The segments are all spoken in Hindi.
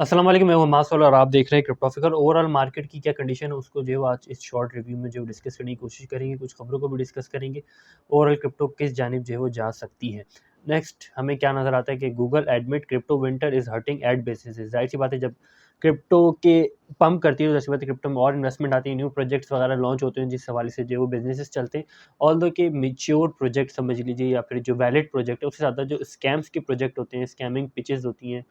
अस्सलाम वालेकुम, मैं हूं मासूल और आप देख रहे हैं क्रिप्टोफिकर। ओवरऑल मार्केट की क्या कंडीशन है उसको जो है वो आज इस शॉर्ट रिव्यू में जो डिस्कस करने की कोशिश करेंगे, कुछ खबरों को भी डिस्कस करेंगे। ओवरऑल क्रिप्टो किस जानिब जो है वो जा सकती है। नेक्स्ट हमें क्या नज़र आता है कि Google admit crypto winter is hurting ad businesses. जाहिर सी बात है, जब क्रिप्टो के पंप करती है तो जैसी बात है क्रिप्टो में और इन्वेस्टमेंट आती है, न्यू प्रोजेक्ट्स वगैरह लॉन्च होते हैं, जिस हवाले से जो है वो बिजनेसेस चलते हैं। ऑल्दो के मेच्योर प्रोजेक्ट समझ लीजिए या फिर जो वैलिड प्रोजेक्ट है, उससे ज़्यादा जो स्कैम्स के प्रोजेक्ट होते हैं, स्कैमिंग पिचेस होती हैं,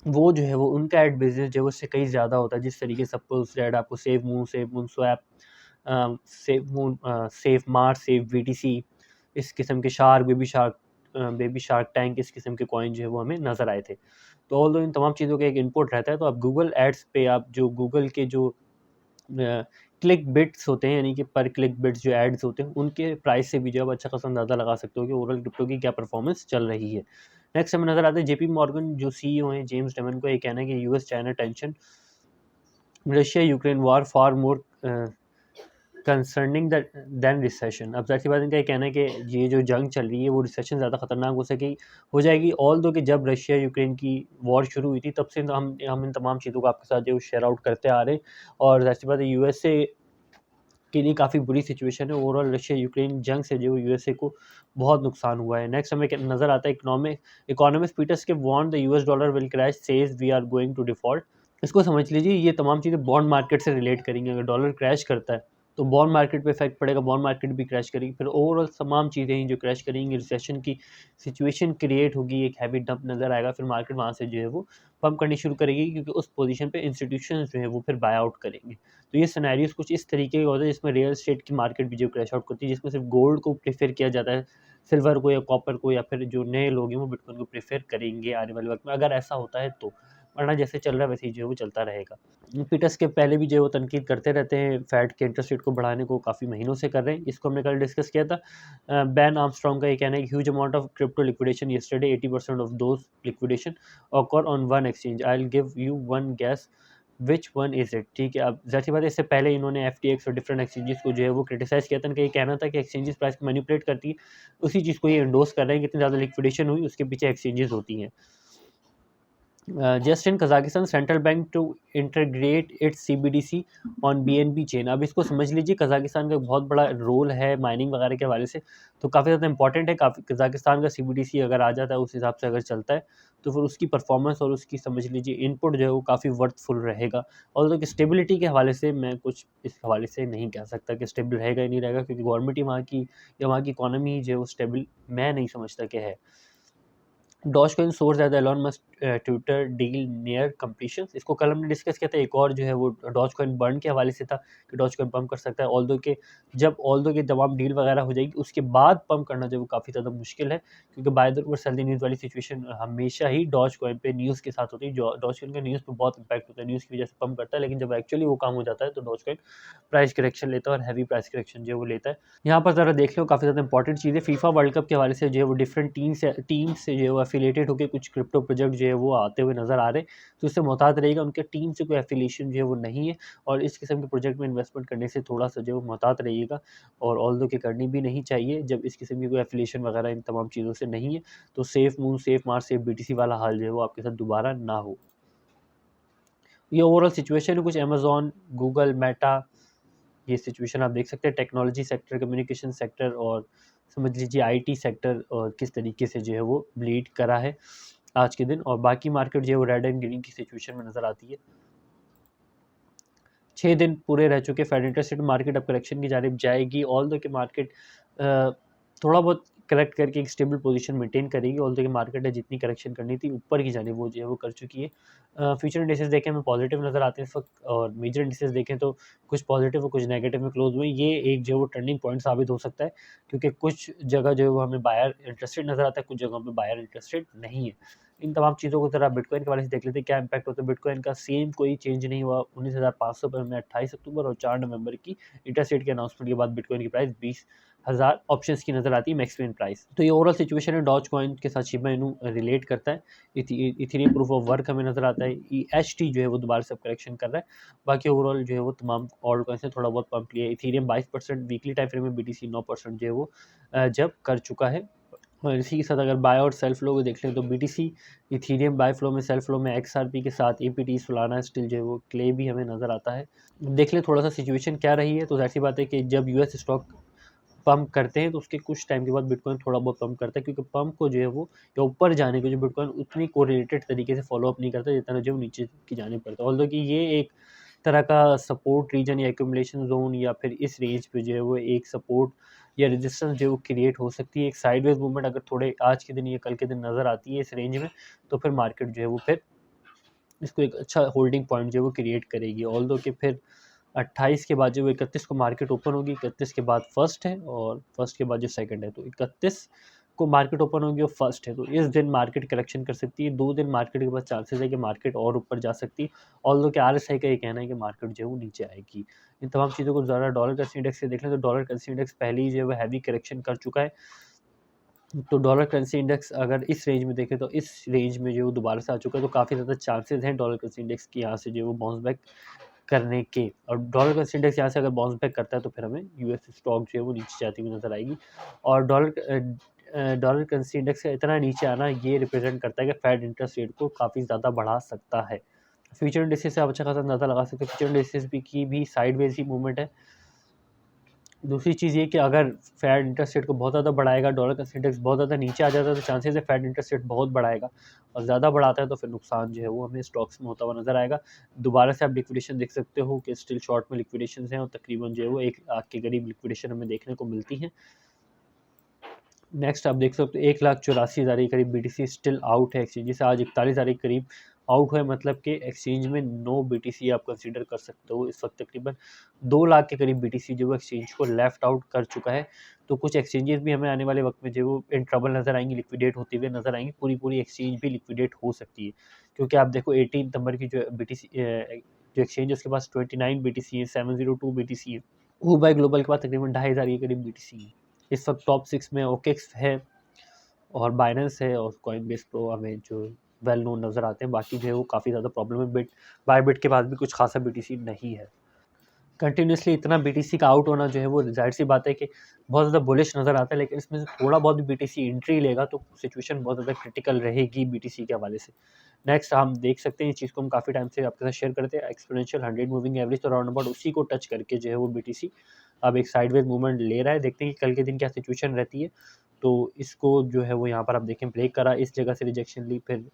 वो जो है वो उनका एड बिज़नेस जो है उससे कहीं ज़्यादा होता है। जिस तरीके से सपोज़ दैट आपको save moon swap, save Mars, save BTC, इस किस्म के बेबी शार्क टैंक, इस किस्म के कॉइन जो है वो हमें नज़र आए थे। तो ऑल्दो इन तमाम चीज़ों का एक इनपुट रहता है, तो आप गूगल एड्स पे आप जो गूगल के जो क्लिक बिट्स होते हैं, यानी कि पर क्लिक बिट्स जो एड्स होते हैं, उनके प्राइस से भी जो आप अच्छा खासा अंदाज़ा लगा सकते हो कि ओवरऑल क्रिप्टो की क्या परफॉर्मेंस चल रही है। नेक्स्ट हमें नज़र आता है जेपी मॉर्गन जो सीईओ हैं, जेम्स डेमन को ये कहना है कि US China tension, Russia Ukraine war far more concerning than recession. अब ज़ाहिर सी बात है, इनका ये कहना है कि ये जो जंग चल रही है वो रिसेशन ज़्यादा खतरनाक हो जाएगी। ऑल दो कि जब रशिया यूक्रेन की वॉर शुरू हुई थी तब से हम इन तमाम चीज़ों को आपके साथ जो शेयर आउट करते आ रहे हैं, और ज़ाहिर सी बात है यूएसए के लिए काफ़ी बुरी सिचुएशन है। ओवरऑल रशिया यूक्रेन जंग से जो यूएसए को बहुत नुकसान हुआ है। नेक्स्ट हमें नज़र आता है इकोनॉमिस्ट पीटर्स के warn the US dollar will crash, says we are going to default. इसको समझ लीजिए, ये तमाम चीज़ें बॉन्ड मार्केट से रिलेट करेंगी। अगर डॉलर क्रैश करता है तो बॉन्ड मार्केट पे इफेक्ट पड़ेगा, बॉन्ड मार्केट भी क्रैश करेगी, फिर ओवरऑल तमाम चीज़ें हैं जो क्रैश करेंगी, रिसेशन की सिचुएशन क्रिएट होगी, एक हैवी डंप नज़र आएगा, फिर मार्केट वहाँ से जो है वो पंप करनी शुरू करेगी, क्योंकि उस पोजीशन पे इंस्टीट्यूशंस जो है वो फिर बाय आउट करेंगे। तो ये सिनेरियोस कुछ इस तरीके के होते हैं जिसमें रियल एस्टेट की मार्केट भी जो क्रैश आउट करती है, जिसमें सिर्फ गोल्ड को प्रेफर किया जाता है, सिल्वर को या कॉपर को, या फिर जो नए लोग हैं वो बिटकॉइन को प्रेफर करेंगे आने वाले वक्त में, अगर ऐसा होता है तो। वरना जैसे चल रहा है वैसे ही जो है वो चलता रहेगा। पीटर्स के पहले भी जो है वो तनकीद करते रहते हैं, फेड के इंटरेस्ट रेट को बढ़ाने को काफ़ी महीनों से कर रहे हैं। इसको हमने कल डिस्कस किया था। बैन आर्मस्ट्रॉन्ग का ये कहना है कि huge amount of crypto liquidation yesterday, 80% of those liquidation occur on one exchange, I will give you one gas which one is it. ठीक है, अब ज़ाहिर सी बात है इससे पहले इन्होंने एफटीएक्स और डिफरेंट एक्सचेंजेस को जो है वो क्रिटिसाइज़ किया था। इनका ये कहना था कि एक्सचेंजेस प्राइस को मैनिपुलेट करती है, उसी चीज़ को ये एंडोर्स कर रहे हैं कि इतनी ज़्यादा लिक्विडेशन हुई उसके पीछे एक्सचेंजेस होती हैं। Just in Kazakhstan central bank to integrate its CBDC on BNB chain. अब इसको समझ लीजिए, कजाकिस्तान का बहुत बड़ा रोल है माइनिंग वगैरह के हवाले से, तो काफ़ी ज़्यादा इंपॉर्टेंट है। काफ़ी कजाकिस्तान का सीबीडीसी अगर आ जाता है, उस हिसाब से अगर चलता है, तो फिर उसकी परफॉर्मेंस और उसकी समझ लीजिए इनपुट जो है वो काफ़ी वर्थफुल रहेगा। और तो स्टेबिलिटी के हवाले से मैं कुछ इस हवाले से नहीं कह सकता कि स्टेबल रहेगा या नहीं रहेगा, क्योंकि गवर्नमेंट ही वहाँ की या वहाँ की इकोनॉमी जो है वो स्टेबल मैं नहीं समझता कि है। Dogecoin soars at the Elon Musk Twitter deal near completion. इसको कल हमने डिस्कस किया था। एक और जो है वो डॉजकॉइन बर्न के हवाले से था कि डॉजकॉइन पंप कर सकता है, ऑल्दो के तमाम डील वगैरह हो जाएगी उसके बाद पंप करना जो वो काफ़ी ज़्यादा मुश्किल है, क्योंकि by the way sell the news वाली सिचुएशन हमेशा ही डॉजकॉइन पे न्यूज़ के साथ होती है। डॉजकॉइन का न्यूज़ पे बहुत इंपैक्ट होता है, न्यूज़ की वजह से पंप करता है, लेकिन जब एक्चुअली वो काम हो जाता है तो डॉजकॉइन प्राइस करेक्शन लेता है और हैवी प्राइस करेक्शन जो है वो लेता है। यहाँ पर ज़रा देख लो, काफ़ी ज़्यादा इंपॉर्टेंट चीज़ है। फीफा वर्ल्ड कप के हवाले से जो है वो डिफरेंट टीम से जो है वो एफिलिएटेड होकर कुछ क्रिप्टो प्रोजेक्ट जो है वो आते हुए नज़र आ रहे हैं, तो इससे मोहतात रहेगा। उनके टीम से कोई एफिलिएशन जो है वो नहीं है, और इस किस्म के प्रोजेक्ट में इन्वेस्टमेंट करने से थोड़ा सा जो है वो मोहतात रहिएगा, और ऑल्दो कि करनी भी नहीं चाहिए जब इस किस्म की कोई एफिलिएशन वगैरह इन तमाम चीज़ों से नहीं है, तो safe move, safe Mars, safe BTC वाला हाल जो है वो आपके साथ दोबारा ना हो। ये ओवरऑल सिचुएशन है कुछ अमेज़न, गूगल, मेटा, ये सिचुएशन आप देख सकते हैं। टेक्नोलॉजी सेक्टर, कम्युनिकेशन सेक्टर और समझ लीजिए आईटी सेक्टर, और किस तरीके से जो है वो ब्लीड करा है आज के दिन, और बाकी मार्केट जो है वो रेड एंड ग्रीन की सिचुएशन में नज़र आती है। 6 दिन पूरे रह चुके फेड इंटरेस्ट रेट, मार्केट अब करेक्शन की जानिब जाएगी। ऑल्दो कि मार्केट थोड़ा बहुत करेक्ट करके एक स्टेबल पोजीशन मेंटेन करेगी। ऑल्दो कि मार्केट ने जितनी करेक्शन करनी थी ऊपर की जानिब वो जो है वो कर चुकी है। फ्यूचर इंडिसेस देखें हमें पॉजिटिव नज़र आते हैं इस वक्त, और मेजर इंडिसेस देखें तो कुछ पॉजिटिव और कुछ नेगेटिव में क्लोज हुए। ये एक जो है वो टर्निंग पॉइंट साबित हो सकता है, क्योंकि कुछ जगह जो है वो हमें बायर इंटरेस्टेड नज़र आता है, कुछ जगहों पे बायर इंटरेस्टेड नहीं है। इन तमाम चीज़ों को ज़रा बिटकॉइन के हवाले से देख लेते हैं क्या इम्पैक्ट होता है। बिटकॉइन का सेम कोई चेंज नहीं हुआ। 19,500 पर हमने 28 अक्टूबर और 4 नवंबर की इंटरेस्ट रेट के अनाउंसमेंट के बाद बिटकॉइन की प्राइस 20,000 ऑप्शंस की नज़र आती है मैक्सिमम प्राइस। तो ये ओवरऑल सिचुएशन है। डॉज कॉइन के साथ शिबा इनू रिलेट करता है। इथेरियम प्रूफ ऑफ वर्क हमें नज़र आता है। EHT जो है वो दोबारा से करेक्शन कर रहा है। बाकी ओवरऑल जो है वो तमाम ऑल्ट कॉइन्स ने थोड़ा बहुत पंप लिया है। इथेरियम 22%, वीकली टाइम फ्रेम में BTC 9% जो है वो जब कर चुका है। और इसी के साथ अगर बाय और सेल फ्लो को देख लें तो बीटीसी इथीरियम बाय फ्लो में, सेल फ्लो में एक्सआरपी के साथ एपीटी सोलाना स्टिल जो है वो क्ले भी हमें नज़र आता है। देख लें थोड़ा सा सिचुएशन क्या रही है, तो ज़ाहिर सी बात है कि जब यूएस स्टॉक पंप करते हैं तो उसके कुछ टाइम के बाद बिटकॉइन थोड़ा बहुत पंप करता है, क्योंकि पंप को जो है वो या ऊपर जाने को जो बिटकॉइन उतनी कोरिलेटेड तरीके से फॉलो अप नहीं करता जितना जो नीचे की जाने पड़ता है। ऑल्दो कि ये एक तरह का सपोर्ट रीजन या एक्यूमुलेशन जोन या फिर इस रेंज पे जो है वो एक सपोर्ट या रेजिस्टेंस जो है वो क्रिएट हो सकती है। एक साइडवेज मूवमेंट अगर थोड़े आज के दिन या कल के दिन नज़र आती है इस रेंज में, तो फिर मार्केट जो है वो फिर इसको एक अच्छा होल्डिंग पॉइंट जो है वो क्रिएट करेगी। ऑल्दो कि फिर 28 के बाद जो 31 को मार्केट ओपन होगी, 31 के बाद फर्स्ट है और फर्स्ट के बाद जो सेकंड है, तो 31 को मार्केट ओपन होगी और फर्स्ट है, तो इस दिन मार्केट करेक्शन कर सकती है। 2 दिन मार्केट के बाद चांसेस है कि मार्केट और ऊपर जा सकती है। ऑल्दो कि आरएसआई का ये कहना है कि मार्केट जो है वो नीचे आएगी। इन तमाम चीज़ों को ज़रा डॉलर करेंसी इंडेक्स से देख लें तो डॉलर करेंसी इंडेक्स पहले ही जो है वो हैवी करेक्शन कर चुका है। तो डॉलर करेंसी इंडेक्स अगर इस रेंज में देखें तो इस रेंज में जो है वो दोबारा से आ चुका है, तो काफ़ी ज़्यादा चांसेस हैं डॉलर करेंसी इंडेक्स की यहाँ से जो है वो बाउंस बैक करने के। और डॉलर करेंसी इंडेक्स यहाँ से अगर बाउंस बैक करता है तो फिर हमें यूएस स्टॉक जो है वो नीचे जाती हुई नज़र आएगी। और डॉलर करेंसी इंडेक्स का इतना नीचे आना ये रिप्रेजेंट करता है कि फेड इंटरेस्ट रेट को काफ़ी ज़्यादा बढ़ा सकता है। फ्यूचर इंडेक्सेस से आप अच्छा खासा अंदाज़ा लगा सकते हैं। फ्यूचर इंडेक्सेस भी की भी साइडवेज ही मूवमेंट है। दूसरी चीज़ ये कि अगर फेड इंटरेस्ट रेट को बहुत ज़्यादा बढ़ाएगा, डॉलर का इंडेक्स बहुत ज़्यादा नीचे आ जाता है, तो चांसेस है फेड इंटरेस्ट रेट बहुत बढ़ाएगा और ज़्यादा बढ़ाता है तो फिर नुकसान जो है वो हमें स्टॉक्स में होता हुआ नज़र आएगा। दोबारा से आप लिक्विडेशन देख सकते हो कि स्टिल शॉर्ट में लिक्विडेशन हैं और तकरीबन जो है वो 1 लाख के करीब लिक्विडेशन हमें देखने को मिलती हैं। नेक्स्ट आप देख सकते हो 1,84,000 के करीब बीटीसी स्टिल आउट है एक्सचेंज से। आज 41,000 के करीब आउट हुआ है, मतलब कि एक्सचेंज में नो बीटीसी आप कंसीडर कर सकते हो। इस वक्त तकरीबन 2 लाख के करीब बीटीसी जो वो एक्सचेंज को लेफ्ट आउट कर चुका है। तो कुछ एक्सचेंजेस भी हमें आने वाले वक्त में जो वो इन ट्रबल नज़र आएंगी, लिक्विडेट होते हुए नज़र आएंगी। पूरी एक्सचेंज भी लिक्विडेट हो सकती है, क्योंकि आप देखो 18 नंबर की जो बीटीसी जो एक्सचेंज है उसके पास 29 बीटीसी है, 702 बीटीसी है। हुबाई ग्लोबल के पास तकरीबन 2,500 के करीब बीटीसी है। इस वक्त टॉप 6 में ओकेक्स है और बाइनेंस है और कॉइनबेस प्रो हमें जो वेल नोन नज़र आते हैं। बाकी जो है वो काफ़ी ज़्यादा प्रॉब्लम है। बायबिट के पास भी कुछ खासा बीटीसी नहीं है। कंटिन्यूसली इतना बीटीसी का आउट होना जो है वो ज़ाहिर सी बात है कि बहुत ज़्यादा बुलिश नज़र आता है, लेकिन इसमें से थोड़ा बहुत भी बीटीसी एंट्री लेगा तो सिचुएशन बहुत ज़्यादा क्रिटिकल रहेगी बीटीसी के हवाले से। नेक्स्ट हम देख सकते हैं, इस चीज़ को हम काफ़ी टाइम से आपके साथ शेयर करते हैं, एक्सपोनेंशियल 100 मूविंग एवरेज, तो राउंड अबाउट उसी को टच करके जो है वो बीटीसी अब एक साइडवेज मूवमेंट ले रहा है। देखते हैं कि कल के दिन क्या सिचुएशन रहती है। तो इसको जो है वो यहाँ पर आप देखें ब्रेक करा, इस जगह से रिजेक्शन ली, फिर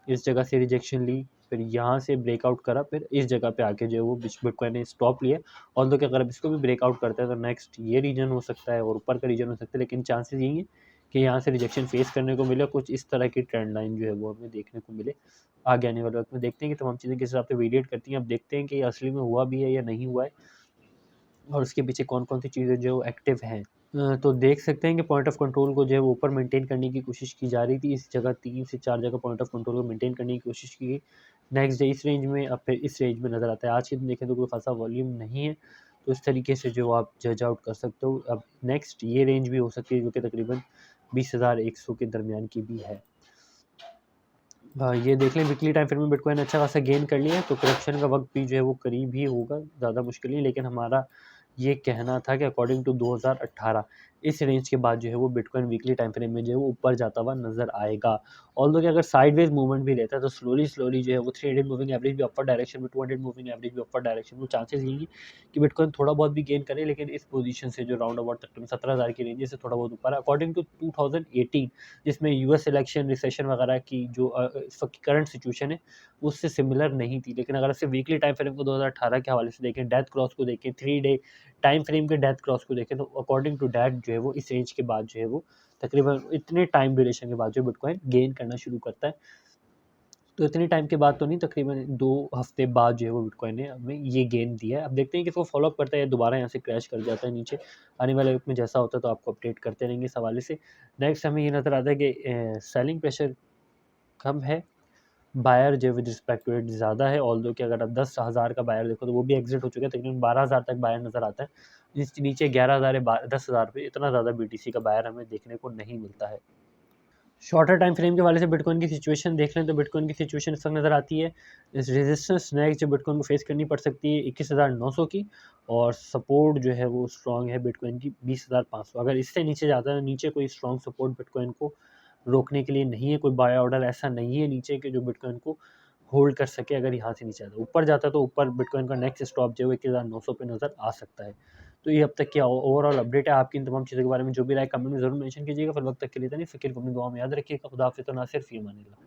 इस जगह से रिजेक्शन ली, फिर यहाँ से ब्रेकआउट करा, फिर इस जगह पे आके जो है वो बिटकॉइन ने स्टॉप लिया। ऑल्दो कि अगर अब इसको भी ब्रेकआउट करता है तो नेक्स्ट ये रीजन हो सकता है और ऊपर का रीजन हो सकता है, लेकिन चांसेस यही है कि यहाँ से रिजेक्शन फेस करने को मिले, कुछ इस तरह की ट्रेंड लाइन जो है वो हमें देखने को मिले। आगे आने वाले वक्त में देखते हैं कि तमाम चीज़ें किस हिसाब से वेरिएट करती हैं। अब देखते हैं कि असली में हुआ भी है या नहीं हुआ है और उसके पीछे कौन कौन सी चीज़ें जो एक्टिव हैं। तो देख सकते हैं कि पॉइंट ऑफ कंट्रोल को जो है वो ऊपर मेंटेन करने की कोशिश की जा रही थी। इस जगह 3 से 4 जगह पॉइंट ऑफ कंट्रोल को मेंटेन करने की कोशिश की गई। नेक्स्ट डे इस रेंज में, अब फिर इस रेंज में नज़र आता है। आज के दिन देखें तो कोई खासा वॉल्यूम नहीं है, तो इस तरीके से जो आप जज आउट कर सकते हो। अब नेक्स्ट ये रेंज भी हो सकती है जो कि तकरीबन 20,100 के दरमियान की भी है। ये देख लें वीकली टाइम फ्रेम में बिटकॉइन अच्छा खासा गेन कर लिया है, तो करेक्शन का वक्त भी जो है वो करीब ही होगा, ज़्यादा मुश्किल नहीं। लेकिन हमारा ये कहना था कि अकॉर्डिंग टू 2018 इस रेंज के बाद जो है वो बिटकॉइन वीकली टाइम फ्रेम में जो है वो ऊपर जाता हुआ नज़र आएगा। ऑल्दो कि अगर साइडवेज मूवमेंट भी रहता है तो स्लोली जो है वो 300 मूविंग एवरेज भी अपर डायरेक्शन में, 200 मूविंग एवरेज भी अपर डायरेक्शन में, चांसेस यही है कि बिटकॉइन थोड़ा बहुत भी गेन करे, लेकिन इस पोजीशन से जो राउंड अबाउट तक 17,000 की रेंज से थोड़ा बहुत ऊपर है। अकॉर्डिंग टू 2018 जिसमें यूएस इलेक्शन, रिसेशन वगैरह की जो इस वक्त की करंट सिचुएशन है उससे सिमिलर नहीं थी। लेकिन अगर सिर्फ वीकली टाइम फ्रेम को 2018 के हवाले से देखें, डेथ क्रॉस को देखें, 3 डे टाइम फ्रेम के डेथ क्रॉस को देखें, तो अकॉर्डिंग टू डैट जो है वो इस रेंज के बाद जो है वो तकरीबन इतने टाइम ड्यूरेशन के बाद जो बिटकॉइन गेन करना शुरू करता है। तो इतने टाइम के बाद तो नहीं, तकरीबन 2 हफ्ते बाद जो है वो बिटकॉइन ने हमें ये गेन दिया है। अब देखते हैं कि इसको फॉलो अप करता है या दोबारा यहाँ से क्रैश कर जाता है नीचे। आने वाले वक्त में जैसा होता है तो आपको अपडेट करते रहेंगे इस हवाले से। नेक्स्ट हमें ये नज़र आता है कि सेलिंग प्रेशर कम है, बायर जो विद रिस्पेक्ट टू इट ज़्यादा है। ऑल्दो कि अगर आप 10,000 का बायर देखो तो वो भी एग्जिट हो चुका है, तकरीबन 12,000 तक बायर नज़र आता है। नीचे 11,000 है, 10,000 पे इतना ज़्यादा बीटीसी का बायर हमें देखने को नहीं मिलता है। शॉर्टर टाइम फ्रेम के वाले से बिटकॉइन की सिचुएशन देख लें तो बिटकॉइन की सिचुएशन इस वक्त नज़र आती है। इस रेजिस्टेंस नेक्स्ट जो बिटकॉइन को फेस करनी पड़ सकती है 21,900 की, और सपोर्ट जो है वो स्ट्रॉन्ग है बिटकॉइन की 20,500। अगर इससे नीचे जाता है, नीचे कोई स्ट्रॉन्ग सपोर्ट बिटकॉइन को रोकने के लिए नहीं है, कोई बाय ऑर्डर ऐसा नहीं है नीचे के जो बिटकॉइन को होल्ड कर सके। अगर यहाँ से नीचे आता है, ऊपर जाता है तो ऊपर बिटकॉइन का नेक्स्ट स्टॉप जो है 21,900 पे नज़र आ सकता है। तो ये अब तक क्या ओवरऑल अपडेट है। आपकी इन तमाम चीज़ों के बारे में जो भी राय कमेंट में ज़रूर मेंशन कीजिएगा। फिर वक्त तक के लिए नहीं फ़िक्र को अपनी दुआ में याद रखिएगा। खुदा हाफ़िज़। तो ना सिर्फ फ़ी अमान अल्लाह।